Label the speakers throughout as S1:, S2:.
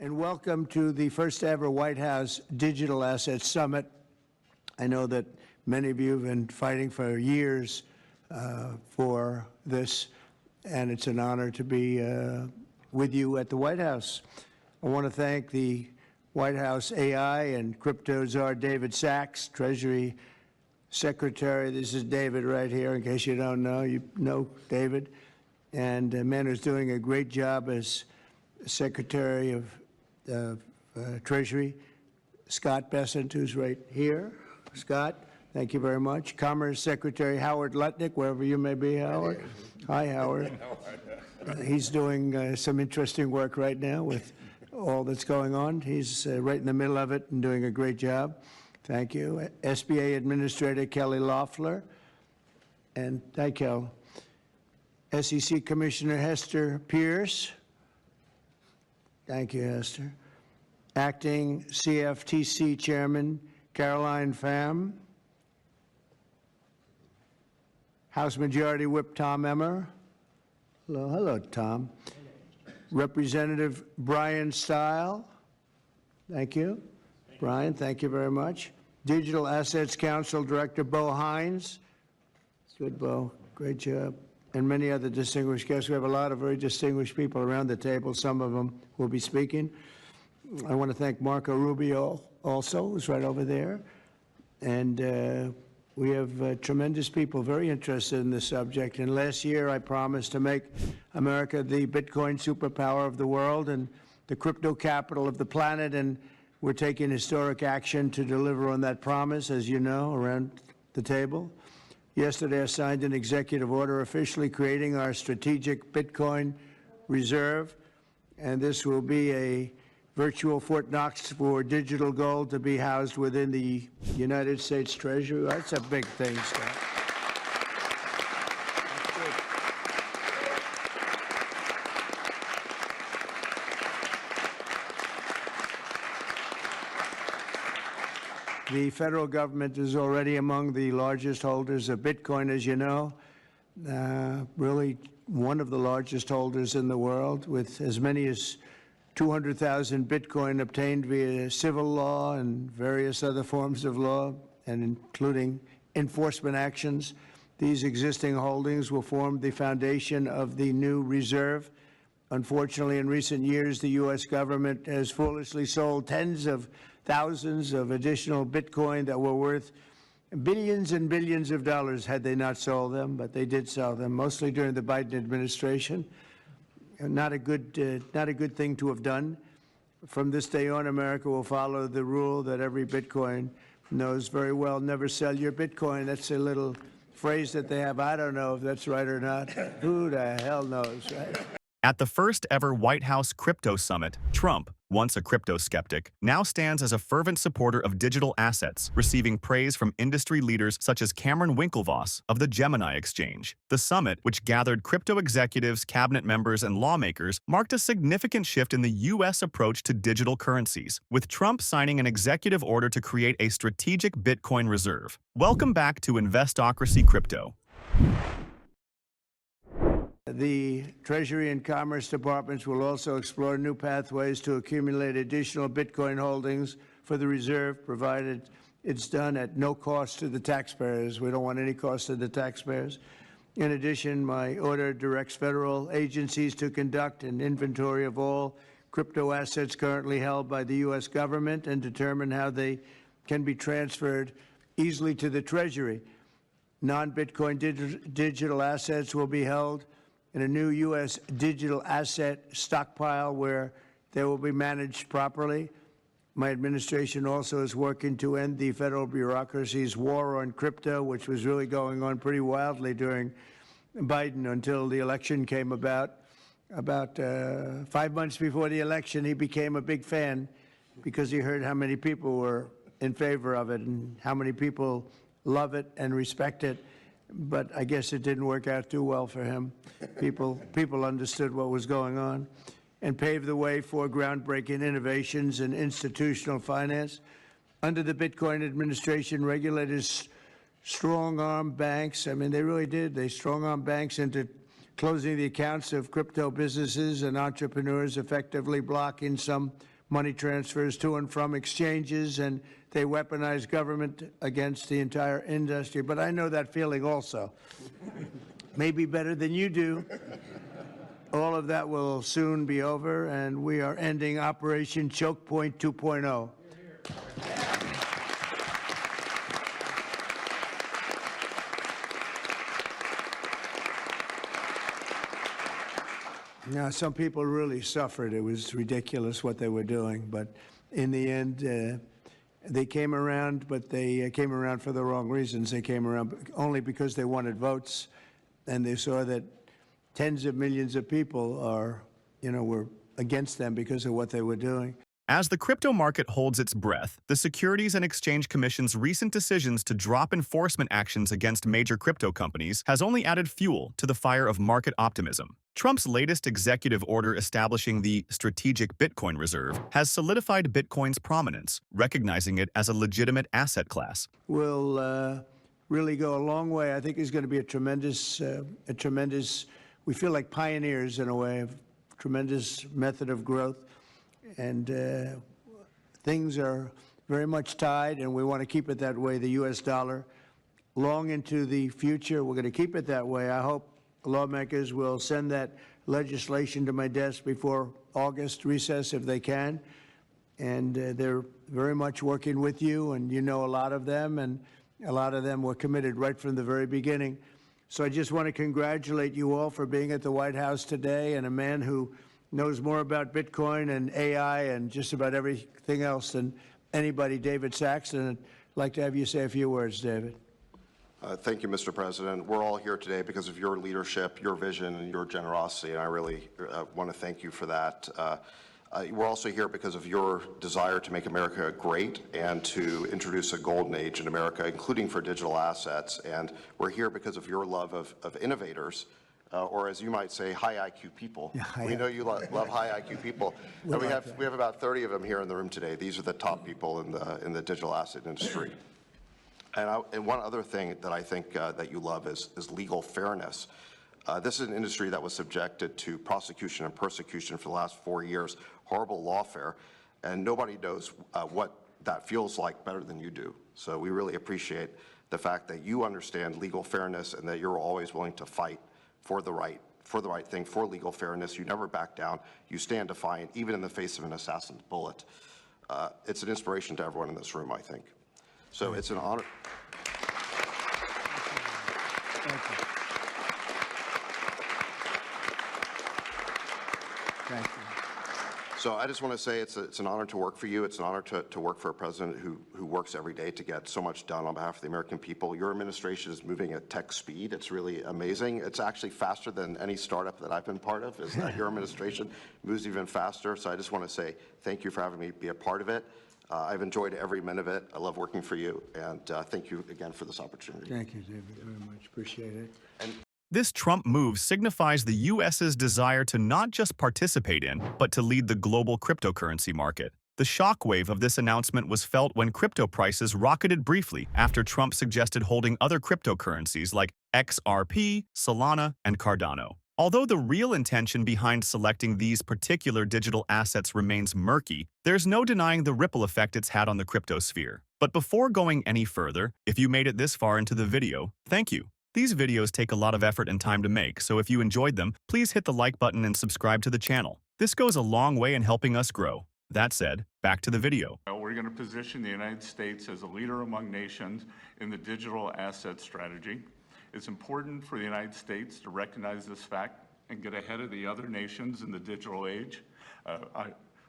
S1: and welcome to the first ever White House Digital Assets Summit. I know that many of you have been fighting for years for this, and it's an honor to be with you at the White House. I want to thank the White House AI and crypto czar David Sachs, Treasury Secretary. This is David right here, in case you don't know. You know David. And a man who's doing a great job as Secretary of Treasury, Scott Bessent, who's right here. Scott, thank you very much. Commerce Secretary Howard Lutnick, wherever you may be, Howard. Hi, Howard. He's doing some interesting work right now with all that's going on. He's right in the middle of it and doing a great job. Thank you. SBA Administrator Kelly Loeffler. And hi, Kel. SEC Commissioner Hester Pierce. Thank you, Hester. Acting CFTC Chairman Caroline Pham. House Majority Whip Tom Emmer. Hello, Tom. Representative Brian Stile. Thank you. Brian, thank you very much. Digital Assets Council Director Bo Hines. Good, Bo. Great job. And many other distinguished guests. We have a lot of very distinguished people around the table. Some of them will be speaking. I want to thank Marco Rubio also, who's right over there. And we have tremendous people very interested in this subject. And last year I promised to make America the Bitcoin superpower of the world and the crypto capital of the planet. And we're taking historic action to deliver on that promise, as you know, around the table. Yesterday, I signed an executive order officially creating our strategic Bitcoin reserve, and this will be a virtual Fort Knox for digital gold to be housed within the United States Treasury. That's a big thing, Scott. The federal government is already among the largest holders of Bitcoin, as you know, really one of the largest holders in the world, with as many as 200,000 Bitcoin obtained via civil law and various other forms of law, and including enforcement actions. These existing holdings will form the foundation of the new reserve. Unfortunately, in recent years, the U.S. government has foolishly sold tens of thousands of additional Bitcoin that were worth billions and billions of dollars had they not sold them, but they did sell them, mostly during the Biden administration. Not a good thing to have done. From this day on, America will follow the rule that every Bitcoin knows very well: never sell your Bitcoin. That's a little phrase that they have. I don't know if that's right or not. Who the hell knows, right?
S2: At the first ever White House Crypto Summit, Trump, once a crypto-skeptic, now stands as a fervent supporter of digital assets, receiving praise from industry leaders such as Cameron Winklevoss of the Gemini exchange. The summit, which gathered crypto executives, cabinet members, and lawmakers, marked a significant shift in the U.S. approach to digital currencies, with Trump signing an executive order to create a strategic Bitcoin reserve. Welcome back to Investocracy Crypto.
S1: The Treasury and Commerce Departments will also explore new pathways to accumulate additional Bitcoin holdings for the reserve, provided it's done at no cost to the taxpayers. We don't want any cost to the taxpayers. In addition, my order directs federal agencies to conduct an inventory of all crypto assets currently held by the U.S. government and determine how they can be transferred easily to the Treasury. Non-Bitcoin digital assets will be held in a new U.S. digital asset stockpile where they will be managed properly. My administration also is working to end the federal bureaucracy's war on crypto, which was really going on pretty wildly during Biden until the election came about. About 5 months before the election, he became a big fan because he heard how many people were in favor of it and how many people love it and respect it. But I guess it didn't work out too well for him. People understood what was going on and paved the way for groundbreaking innovations in institutional finance. Under the Bitcoin administration, regulators strong-armed banks. I mean, they really did. They strong-armed banks into closing the accounts of crypto businesses and entrepreneurs, effectively blocking some money transfers to and from exchanges, and they weaponize government against the entire industry. But I know that feeling also. Maybe better than you do. All of that will soon be over, and we are ending Operation Choke Point 2.0. Now, some people really suffered. It was ridiculous what they were doing, but in the end, they came around, but they came around for the wrong reasons. They came around only because they wanted votes, and they saw that tens of millions of people were against them because of what they were doing.
S2: As the crypto market holds its breath, the Securities and Exchange Commission's recent decisions to drop enforcement actions against major crypto companies has only added fuel to the fire of market optimism. Trump's latest executive order establishing the Strategic Bitcoin Reserve has solidified Bitcoin's prominence, recognizing it as a legitimate asset class.
S1: Will really go a long way. I think it's going to be a tremendous, we feel like pioneers in a way, of tremendous method of growth. And things are very much tied, and we want to keep it that way, the U.S. dollar, long into the future. We're going to keep it that way. I hope lawmakers will send that legislation to my desk before August recess if they can. And they're very much working with you, and you know a lot of them, and a lot of them were committed right from the very beginning. So I just want to congratulate you all for being at the White House today, and a man who knows more about Bitcoin and AI and just about everything else than anybody, David Saxton. I'd like to have you say a few words, David.
S3: Thank you, Mr. President. We're all here today because of your leadership, your vision, and your generosity, and I really want to thank you for that. We're also here because of your desire to make America great and to introduce a golden age in America, including for digital assets. And we're here because of your love of innovators, or as you might say, high IQ people. Yeah, we know you love high IQ people. And we have about 30 of them here in the room today. These are the top people in the digital asset industry. And one other thing that I think that you love is legal fairness. This is an industry that was subjected to prosecution and persecution for the last 4 years, horrible lawfare, and nobody knows what that feels like better than you do. So we really appreciate the fact that you understand legal fairness and that you're always willing to fight for the right thing, for legal fairness. You never back down. You stand defiant, even in the face of an assassin's bullet. It's an inspiration to everyone in this room, I think. So it's an honor.
S1: Thank you. Thank you.
S3: So I just want to say it's an honor to work for you. It's an honor to work for a president who works every day to get so much done on behalf of the American people. Your administration is moving at tech speed. It's really amazing. It's actually faster than any startup that I've been part of. Is that your administration moves even faster. So I just want to say thank you for having me be a part of it. I've enjoyed every minute of it. I love working for you, and thank you again for this opportunity.
S1: Thank you, David, very much. Appreciate it.
S2: This Trump move signifies the U.S.'s desire to not just participate in, but to lead the global cryptocurrency market. The shockwave of this announcement was felt when crypto prices rocketed briefly after Trump suggested holding other cryptocurrencies like XRP, Solana, and Cardano. Although the real intention behind selecting these particular digital assets remains murky, there's no denying the ripple effect it's had on the cryptosphere. But before going any further, if you made it this far into the video, thank you. These videos take a lot of effort and time to make, so if you enjoyed them, please hit the like button and subscribe to the channel. This goes a long way in helping us grow. That said, back to the video.
S4: We're going to position the United States as a leader among nations in the digital asset strategy. It's important for the United States to recognize this fact and get ahead of the other nations in the digital age.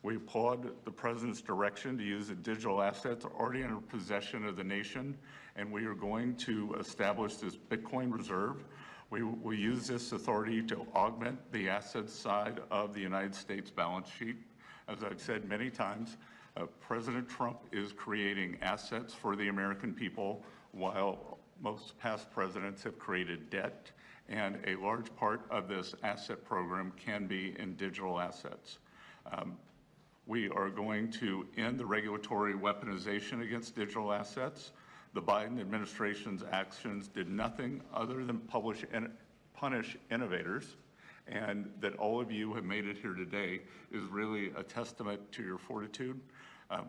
S4: We applaud the President's direction to use the digital assets already in possession of the nation, and we are going to establish this Bitcoin reserve. We will use this authority to augment the asset side of the United States balance sheet. As I've said many times, President Trump is creating assets for the American people, while most past presidents have created debt, and a large part of this asset program can be in digital assets. We are going to end the regulatory weaponization against digital assets. The Biden administration's actions did nothing other than punish innovators, and that all of you have made it here today is really a testament to your fortitude.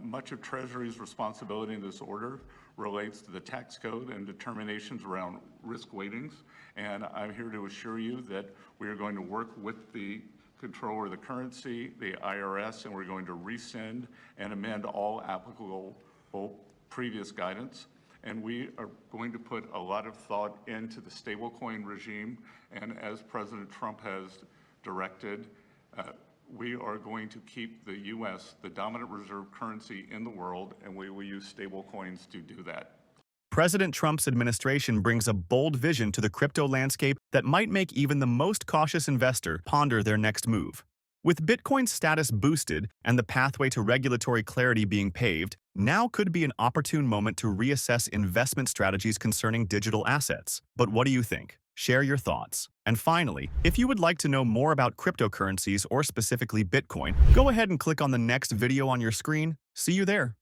S4: Much of Treasury's responsibility in this order relates to the tax code and determinations around risk weightings, and I'm here to assure you that we are going to work with the Controller of the Currency, the IRS, and we're going to rescind and amend all applicable previous guidance. And we are going to put a lot of thought into the stablecoin regime, and as President Trump has directed, we are going to keep the U.S. the dominant reserve currency in the world, and we will use stablecoins to do that.
S2: President Trump's administration brings a bold vision to the crypto landscape that might make even the most cautious investor ponder their next move. With Bitcoin's status boosted and the pathway to regulatory clarity being paved, now could be an opportune moment to reassess investment strategies concerning digital assets. But what do you think? Share your thoughts. And finally, if you would like to know more about cryptocurrencies or specifically Bitcoin, go ahead and click on the next video on your screen. See you there.